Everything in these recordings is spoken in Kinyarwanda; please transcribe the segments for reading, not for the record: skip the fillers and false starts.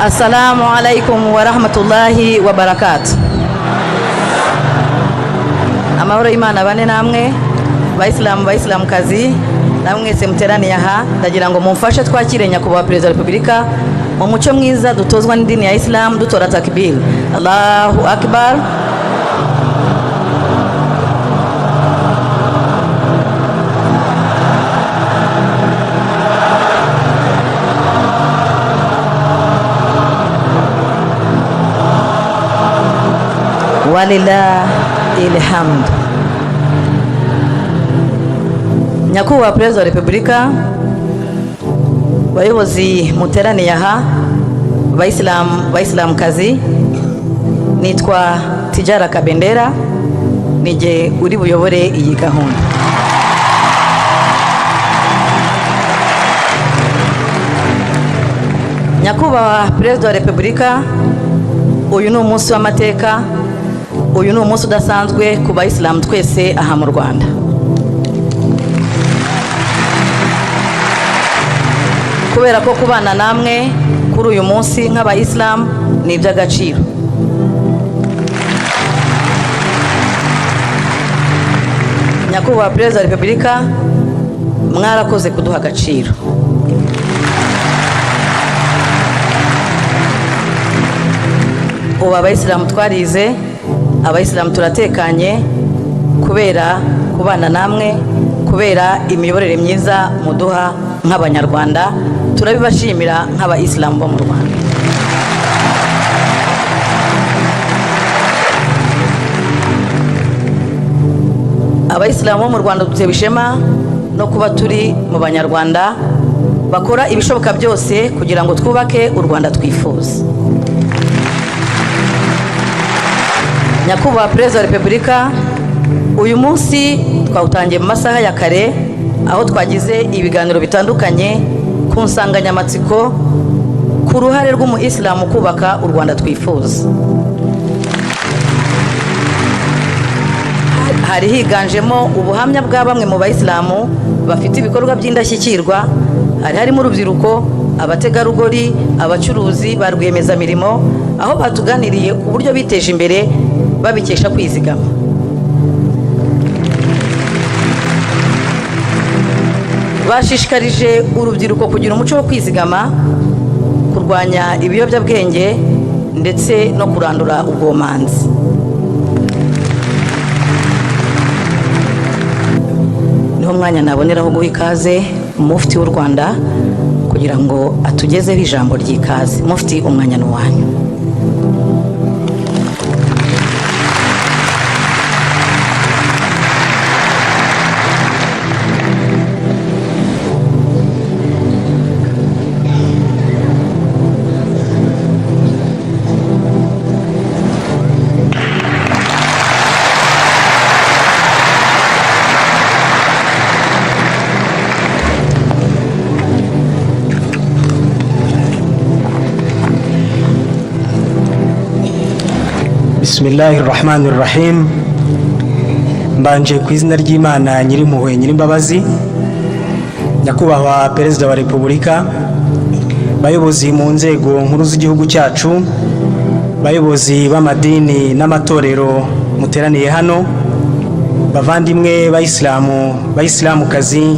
Assalamu alaikum wa rahmatullahi wa barakatuh. Amahoro y'Imana bane namwe Bayisilamu kazi namwe se muteraniye aha, ndagira ngo mumfashe twakire nyakubahwa Perezida wa Repubulika mu muco mwiza dutozwa n'idini ya Islam dutora takbir. Allahu akbar. Walillahil hamd. Nyakubahwa Perezida wa Repubulika, bayobozi muteraniye aha, Bayisilamu kazi, nitwa Tijara Kabendera, nije uri buyobore iyi gahunda. Nyakubahwa Perezida wa Repubulika, uyu ni umunsi w'amateka, uyu ni umunsi udasanzwe ku Bayisilamu twese aha mu Rwanda. Kubera ko kubana namwe kuri uyu munsi nk'Abayisilamu ni iby'agaciro. Nyakubahwa Perezida wa Repubulika, mwarakoze kuduha agaciro. Ubu Abayisilamu twarize, Abayisilamu turatekanye kubera kubana namwe, kubera imiyoborere myiza muduha nk'Abanyarwanda, turabibashimira nk'Abayisilamu bo mu Rwanda. Abayisilamu bo mu Rwanda dutewe ishema no kuba turi mu Banyarwanda bakora ibishoboka byose kugira ngo twubake u Rwanda twifuza. Nyakubahwa Perezida wa Repubulika, uyu munsi twawutangiye mu masaha ya kare, aho twagize ibiganiro bitandukanye ku nsanganyamatsiko ku ruhare rw'Umuyisilamu kubaka u Rwanda twifuza. Hari higanjemo ubuhamya bwa bamwe mu Bayisilamu bafite ibikorwa by'indashyikirwa, hari harimo urubyiruko, abategarugori, abacuruzi, ba rwiyemezamirimo, aho batuganiriye ku buryo biteje imbere babikesha kwizigama. Bashishikarije urubyiruko kugira umuco wo kwizigama, kurwanya ibiyobyabwenge ndetse no kurandura ubwomanzi. Niho mwanya naboneraho guha ikaze Mufti w'u Rwanda kugira ngo atugezeho ijambo ry'ikaze. Mufti, umwanya n'uwanyu. Bismillahirrahmanirrahim. Mbanje ku izina ry'Imana Nyirimpuhwe Nyirimbabazi, Nyakubahwa Perezida wa Repubulika, bayobozi mu nzego nkuru z'igihugu cyacu, bayobozi b'amadini n'amatorero muteraniye hano, bavandimwe Bayisilamu kazi,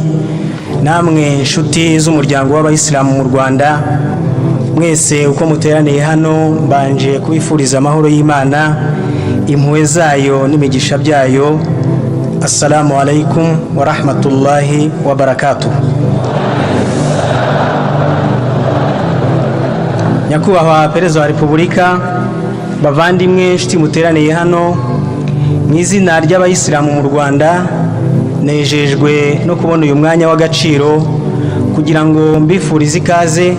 namwe inshuti z'umuryango w'Abayisilamu mu Rwanda, mwese uko muteraniye hano, mbanje kubifuriza amahoro y'Imana, impuhwe zayo n'imigisha byayo. Assalamu alaikum wa rahmatullahi wa barakatuh. Nyakubahwa Perezida wa Repubulika, bavandimwe inshuti muteraniye hano, mu izina ry'Abayisilamu mu Rwanda, nejejwe no kubona uyu mwanya w'agaciro kugira ngo mbifurize ikaze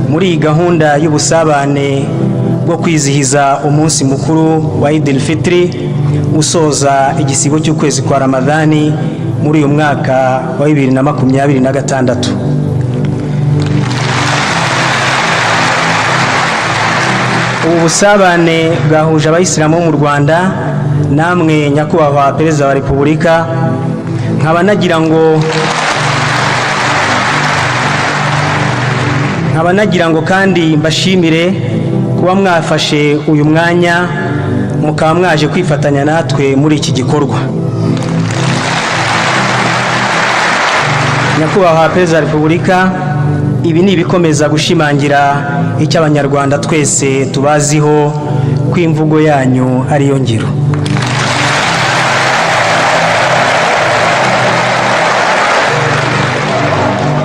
muri iyi gahunda y'ubusabane bwo kwizihiza umunsi mukuru wa Eid al-Fitr usoza igisigo cy'ukwezi kwa Ramadhani muri uyu mwaka wa 2026. Ubu busabane bwahuje Abayisilamu mu Rwanda, namwe Nyakubahwa Perezida wa Repubulika, nkaba nagira ngo nkaba nagira ngo kandi mbashimire kuba mwafashe uyu mwanya mukaba mwaje kwifatanya natwe muri iki gikorwa. Nyakubahwa Perezida wa Repubulika, ibi ni ibikomeza gushimangira icyo Abanyarwanda twese tubaziho ko imvugo yanyu ariyo ngiro.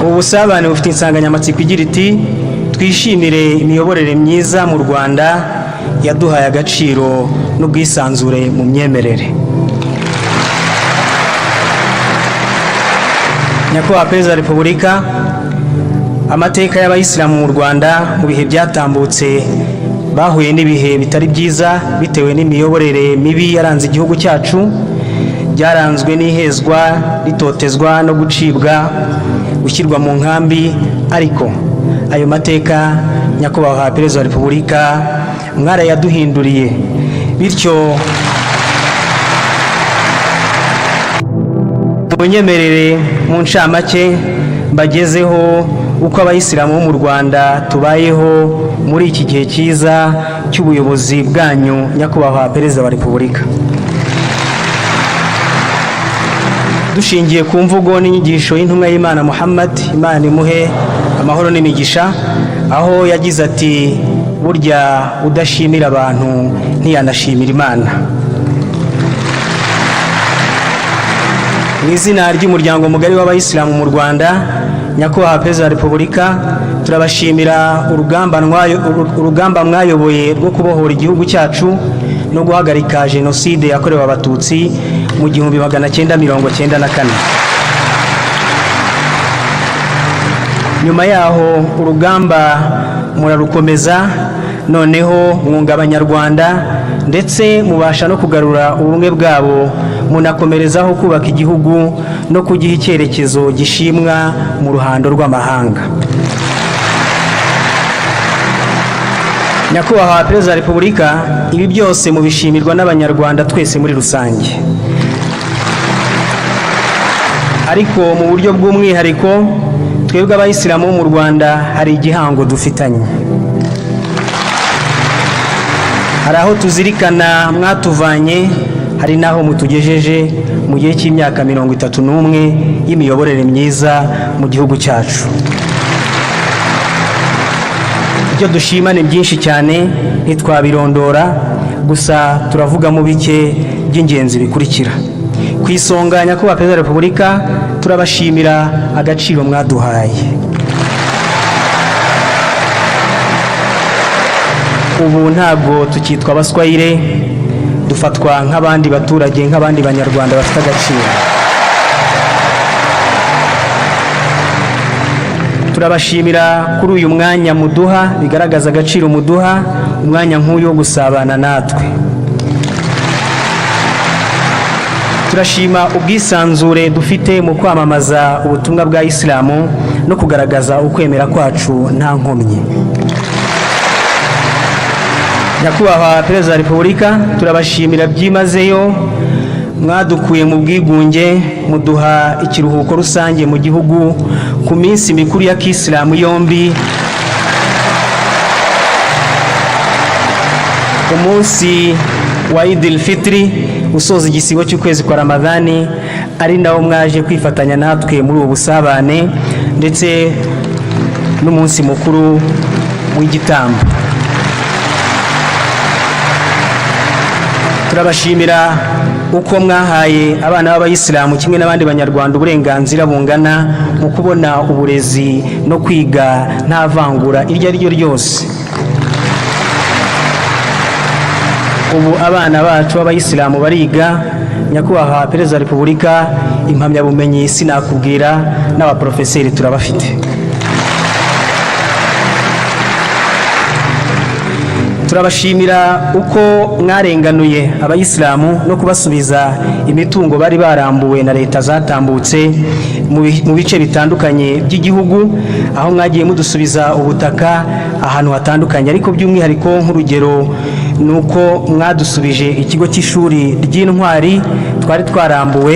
Ubusabane bufite insanganyamatsiko igira iti twishimire imiyoborere myiza mu Rwanda yaduhaye agaciro n'ubwisanzure mu myemerere. Nyakubahwa Perezida wa Repubulika, amateka y'abayisilamu mu Rwanda mu bihe byatambutse bahuye n'ibihe bitari byiza bitewe n'imiyoborere mibi yaranze igihugu cyacu, byaranzwe n'ihezwa, ritotezwa no gucibwa, gushyirwa mu nkambi, ariko ayo mateka Nyakubahwa Perezida wa Repubulika mwarayaduhinduriye, bityo munyemerere mu ncamake mbagezeho uko abayisilamu bo mu Rwanda tubayeho muri iki gihe cyiza cy'ubuyobozi bwanyu Nyakubahwa Perezida wa Repubulika. Dushingiye ku mvugo n'inyigisho y'intumwa y'Imana Muhammad, Imana imuhe amahoro n'imigisha, aho yagize ati burya udashimira abantu ntiyanashimira Imana. Mu izina ry'umuryango mugari w'abayisilamu mu Rwanda, Nyakubahwa Perezida wa Repubulika, turabashimira urugamba mwayoboye rwo kubohora igihugu cyacu no guhagarika jenoside yakorewe Abatutsi mu 1994. Nyuma yaho urugamba murarukomeza, noneho mwunga Abanyarwanda ndetse mubasha no kugarura ubumwe bwabo, munakomerezaho kubaka igihugu no kugiha icyerekezo gishimwa mu ruhando rw'amahanga. Nyakubahwa Perezida wa Repubulika, ibi byose mubishimirwa n'Abanyarwanda twese muri rusange, ariko mu buryo bw'umwihariko twebwe abayisilamu bo mu Rwanda hari igihango dufitanye. Hari aho tuzirikana mwatuvanye, hari naho mutugejeje mu gihe cy'imyaka 31 y'imiyoborere myiza mu gihugu cyacu. Ibyo dushima ni byinshi cyane ntitwabirondora, gusa turavuga mu bike by'ingenzi bikurikira. Ku isonga Nyakubahwa Perezida wa Repubulika, turabashimira agaciro mwaduhaye. Ubu ntabwo tukitwa abaswayire, dufatwa nk'abandi baturage, nk'abandi Banyarwanda bafite agaciro. Turabashimira kuri uyu mwanya muduha, bigaragaza agaciro muduha, umwanya nk'uyu wo gusabana natwe. Turashima ubwisanzure dufite mu kwamamaza ubutumwa bwa Isilamu no kugaragaza ukwemera kwacu nta nkomyi. Nyakubahwa Perezida wa Repubulika, turabashimira byimazeyo, mwadukuye mu bwigunge, muduha ikiruhuko rusange mu gihugu ku minsi mikuru ya Kisilamu yombi, umunsi wa Idil Fitri usoza igisibo cy'ukwezi kwa Ramadhani, ari nawo mwaje kwifatanya natwe muri ubu busabane, ndetse n'umunsi mukuru w'igitambo. Turabashimira uko mwahaye abana b'abayisilamu kimwe n'abandi Banyarwanda uburenganzira bungana mu kubona uburezi no kwiga nta vangura iryo ari ryo ryose. Ubu abana bacu b'abayisilamu bariga. Nyakubahwa Perezida wa Repubulika, impamyabumenyi sinakubwira n'abaprofeseri turabafite. Turabashimira uko mwarenganuye abayisilamu no kubasubiza imitungo bari barambuwe na leta zatambutse mu bice bitandukanye by'igihugu, aho mwagiye mudusubiza ubutaka ahantu hatandukanye, ariko by'umwihariko nk'urugero nuko mwadusubije ikigo cy'ishuri ry'Intwari twari twarambuwe,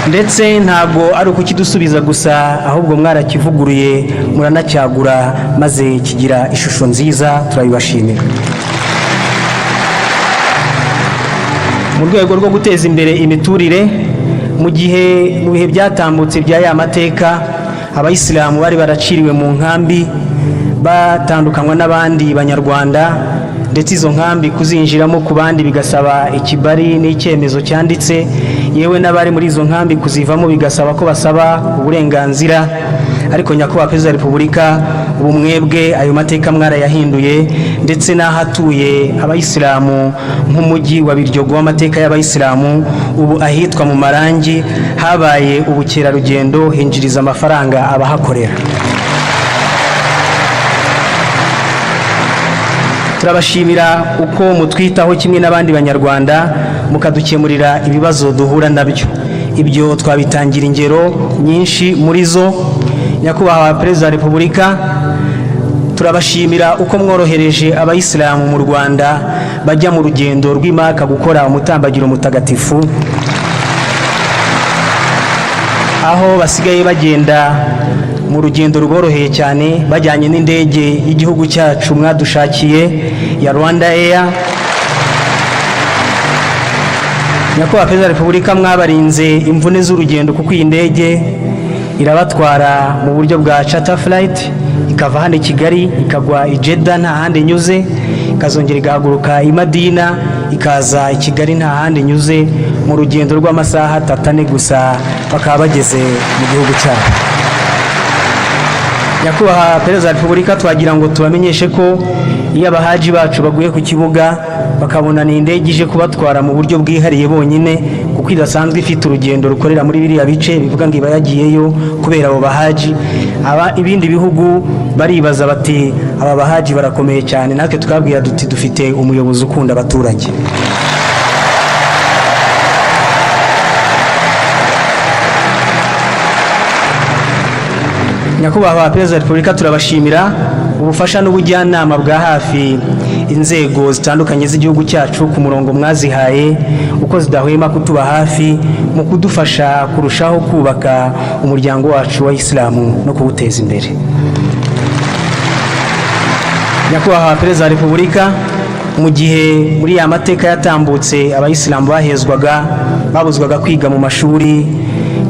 ndetse ntabwo ari ukukidusubiza gusa ahubwo mwarakivuguruye muranacyagura maze kigira ishusho nziza, turabibashimira. Mu rwego rwo guteza imbere imiturire, mu bihe byatambutse bya ya mateka, abayisilamu bari baraciriwe mu nkambi batandukanywa n'abandi banyarwanda, ndetse izo nkambi kuzinjiramo ku bandi bigasaba ikibari n'icyemezo cyanditse, yewe n'abari muri izo nkambi kuzivamo bigasaba ko basaba uburenganzira. Ariko nyakubahwa Perezida wa Repubulika, ubu mwebwe ayo mateka mwarayahinduye, ndetse n'ahatuye abayisilamu nk'umujyi wa Biryogo w'amateka y'abayisilamu, ubu ahitwa mu Marangi habaye ubukerarugendo, hinjiriza amafaranga abahakorera. Turabashimira uko mutwitaho kimwe n'abandi banyarwanda, mukadukemurira ibibazo duhura nabyo. Ibyo twabitangira ingero nyinshi muri zo. Nyakubahwa Perezida wa Repubulika, turabashimira uko mworohereje abayisilamu mu Rwanda bajya mu rugendo rw'Imaka gukora umutambagiro mutagatifu, aho basigaye bagenda mu rugendo rworoheye cyane bajyanye n'indege y'igihugu cyacu mwadushakiye ya Rwanda Air. Nyakubahwa Perezida wa Repubulika, mwabarinze imvune z'urugendo kuko iyi ndege irabatwara mu buryo bwa charter flight, ikava hano i Kigali ikagwa i Jeddah nta handi inyuze, ikazongera igahaguruka i Madina ikaza i Kigali nta handi inyuze, mu rugendo rw'amasaha 3 gusa bakaba bageze mu gihugu cyabo. Nyakubahwa Perezida wa Repubulika, twagira ngo tubamenyeshe ko iyo abahaji bacu baguye ku kibuga bakabona ni indege ije kubatwara mu buryo bwihariye bonyine, kuko idasanzwe ifite urugendo rukorera muri biriya bice, bivuga ngo iba yagiyeyo kubera abo bahaji. Ibindi bihugu baribaza bati aba bahaji barakomeye cyane, natwe tukabwira duti dufite umuyobozi ukunda abaturage. Nyakubahwa Perezida wa Repubulika, turabashimira ubufasha n'ubujyanama bwa hafi inzego zitandukanye z'igihugu cyacu ku murongo mwazihaye, uko zidahwema kutuba hafi mu kudufasha kurushaho kubaka umuryango wacu wa Isilamu no kuwuteza imbere. Nyakubahwa Perezida wa Repubulika, mu gihe muri ya mateka yatambutse abayisilamu bahezwaga, babuzwaga kwiga mu mashuri,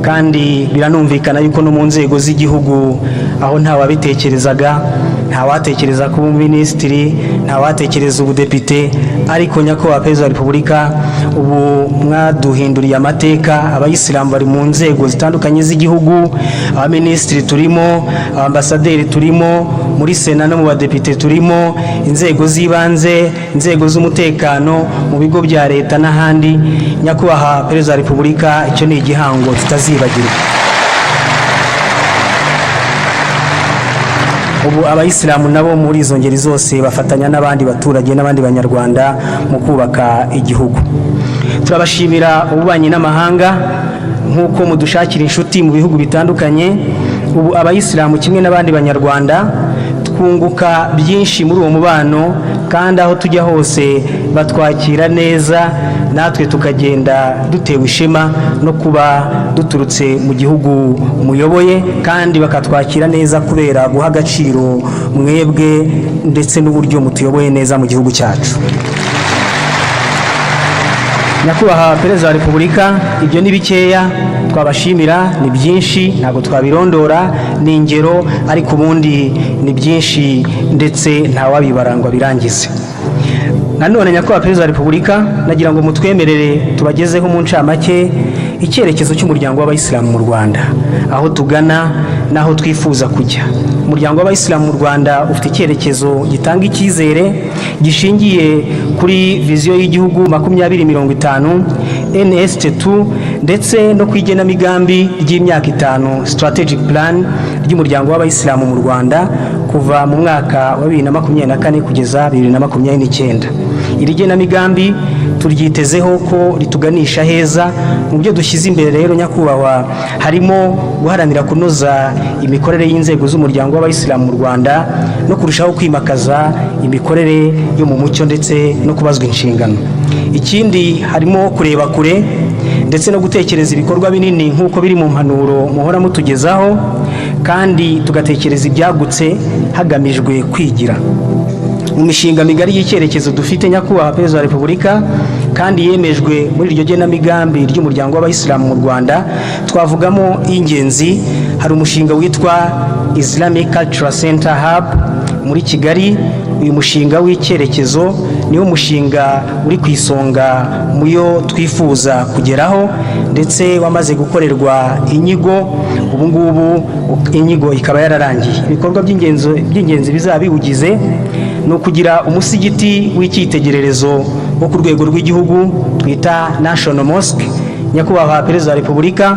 kandi biranumvikana yuko no mu nzego z'igihugu aho ntawabitekerezaga, ntawatekereza kuba minisitiri, ntawatekereza ubudepite, ariko nyakubahwa Perezida wa Repubulika, ubu mwaduhinduriye amateka. Abayisilamu bari mu nzego zitandukanye z'igihugu, abaminisitiri turimo, abambasaderi turimo, muri sena no mu badepite turimo, inzego z'ibanze, inzego z'umutekano, mu bigo bya leta n'ahandi. Nyakubahwa Perezida wa Repubulika, icyo ni igihango tutazibagirwa. Ubu abayisilamu nabo muri izo ngeri zose bafatanya n'abandi baturage n'abandi banyarwanda mu kubaka igihugu. Turabashimira ububanyi n'amahanga, nk'uko mudushakira inshuti mu bihugu bitandukanye. Ubu abayisilamu kimwe n'abandi banyarwanda twunguka byinshi muri uwo mubano, kandi aho tujya hose batwakira neza, natwe tukagenda dutewe ishema no kuba duturutse mu gihugu muyoboye, kandi bakatwakira neza kubera guha agaciro mwebwe ndetse n'uburyo mutuyoboye neza mu gihugu cyacu. Nyakubahwa Perezida wa Repubulika, ibyo ni bikeya twabashimira, ni byinshi ntabwo twabirondora, ni ingero, ariko ubundi ni byinshi ndetse ntawabibarangwa birangize. Nanone Nyakubahwa Perezida wa Repubulika, nagira ngo mutwemerere tubagezeho mu ncamake icyerekezo cy'umuryango w'abayisilamu mu Rwanda, aho tugana n'aho twifuza kujya. Umuryango w'abayisilamu mu Rwanda ufite icyerekezo gitanga icyizere, gishingiye kuri viziyo y'igihugu 2050 NST2, ndetse no ku igenamigambi ry'imyaka 5 strategic plan ry'umuryango w'abayisilamu mu Rwanda kuva mu mwaka wa 2024 kugeza 2029. Iri genamigambi turyitezeho ko rituganisha heza. Mu byo dushyize imbere rero nyakubahwa, harimo guharanira kunoza imikorere y'inzego z'umuryango w'abayisilamu mu Rwanda no kurushaho kwimakaza imikorere yo mu mucyo ndetse no kubazwa inshingano. Ikindi harimo kureba kure ndetse no gutekereza ibikorwa binini nk'uko biri mu mpanuro muhora mutugezaho, kandi tugatekereza ibyagutse hagamijwe kwigira. Mu mishinga migari y'icyerekezo dufite nyakubahwa Perezida wa Repubulika kandi yemejwe muri iryo genamigambi ry'umuryango w'abayisilamu mu Rwanda, twavugamo ingenzi. Hari umushinga witwa Islamic Cultural Center Hub muri Kigali. Uyu mushinga w'icyerekezo niwo mushinga uri ku isonga mu yo twifuza kugeraho, ndetse wamaze gukorerwa inyigo. Ubu ngubu inyigo ikaba yararangiye. Ibikorwa by'ingenzi bizaba biwugize ni ukugira umusigiti w'icyitegererezo wo ku rwego rw'igihugu twita National Mosque. Nyakubahwa Perezida wa Repubulika,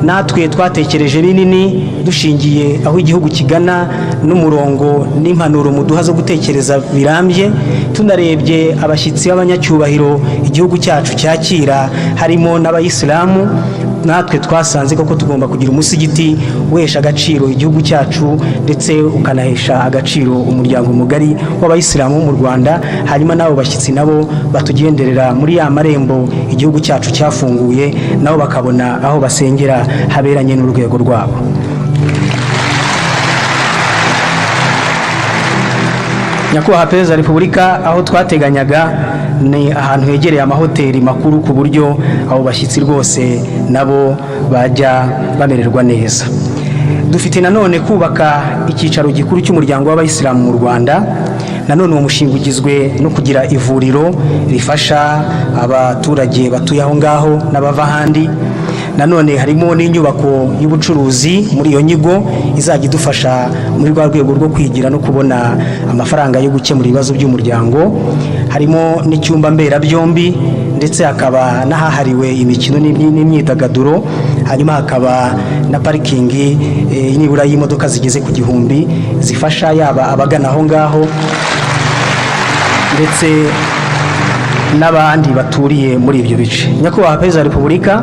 natwe twatekereje binini dushingiye aho igihugu kigana n'umurongo n'impanuro muduha zo gutekereza birambye, tunarebye abashyitsi b'abanyacyubahiro igihugu cyacu cyakira harimo n'abayisilamu. Natwe twasanze koko tugomba kugira umusigiti uhesha agaciro igihugu cyacu, ndetse ukanahesha agaciro umuryango mugari w'abayisilamu mu Rwanda. Hanyuma n'abo bashyitsi nabo batugenderera muri ya marembo igihugu cyacu cyafunguye, nabo bakabona aho basengera haberanye n'urwego rwabo. Nyakubahwa Perezida wa Repubulika, aho twateganyaga ni ahantu hegereye amahoteli makuru, ku buryo abo bashyitsi rwose nabo bajya bamererwa neza. Dufite nanone kubaka icyicaro gikuru cy'umuryango w'abayisilamu mu Rwanda. Nanone uwo mushinga ugizwe no kugira ivuriro rifasha abaturage batuye aho ngaho n'abava ahandi. Nanone harimo n'inyubako y'ubucuruzi muri iyo nyigo izajya idufasha muri rwa rwego rwo kwigira no kubona amafaranga yo gukemura ibibazo by'umuryango. Harimo n'icyumba mberabyombi, ndetse hakaba n'ahahariwe imikino n'imyidagaduro. Hanyuma hakaba na parikingi nibura y'imodoka zigeze ku 1000 zifasha yaba abagana aho ngaho ndetse n'abandi baturiye muri ibyo bice. Nyakubahwa Perezida wa Repubulika,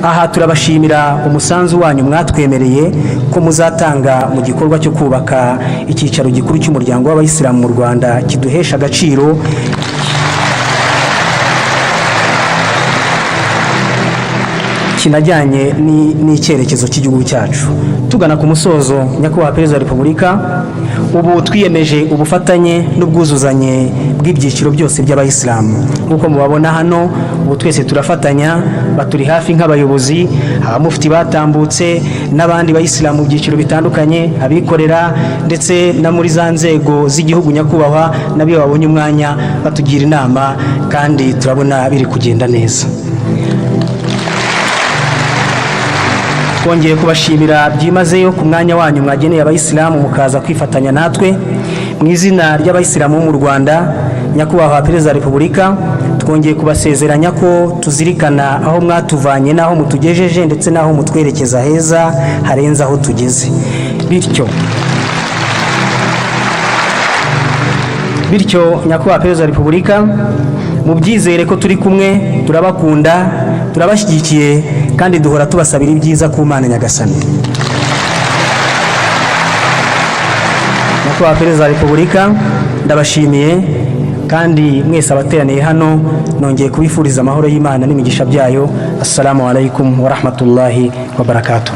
aha turabashimira umusanzu wanyu mwatwemereye ko muzatanga mu gikorwa cyo kubaka icyicaro gikuru cy'umuryango w'abayisilamu mu Rwanda kiduhesha agaciro, kinajyanye n'icyerekezo cy'igihugu cyacu. Tugana ku musozo, Nyakubahwa Perezida wa Repubulika, ubu twiyemeje ubufatanye n'ubwuzuzanye bw'ibyiciro byose by'abayisilamu. Nk'uko mubabona hano, ubu twese turafatanya, baturi hafi nk'abayobozi, abamufti batambutse n'abandi bayisilamu mu byiciro bitandukanye, abikorera ndetse na muri za nzego z'igihugu. Nyakubahwa, nabyo babonye umwanya batugira inama, kandi turabona biri kugenda neza. Twongeye kubashimira byimazeyo ku mwanya wanyu mwageneye abayisilamu mukaza kwifatanya natwe. Mu izina ry'abayisilamu mu Rwanda, Nyakubahwa Perezida wa Repubulika, twongeye kubasezeranya ko tuzirikana aho mwatuvanye n'aho mutugejeje, ndetse n'aho mutwerekeza heza harenze aho tugeze. Bityo Nyakubahwa Perezida wa Repubulika, mubyizere ko turi kumwe, turabakunda, turabashyigikiye, kandi duhora tubasabira ibyiza ku Mana Nyagasani. Nyakubahwa Perezida wa Repubulika, ndabashimiye, kandi mwese abateraniye hano nongeye kubifuriza amahoro y'Imana n'imigisha byayo. Assalamu alaikum wa rahmatullahi wa barakatuh.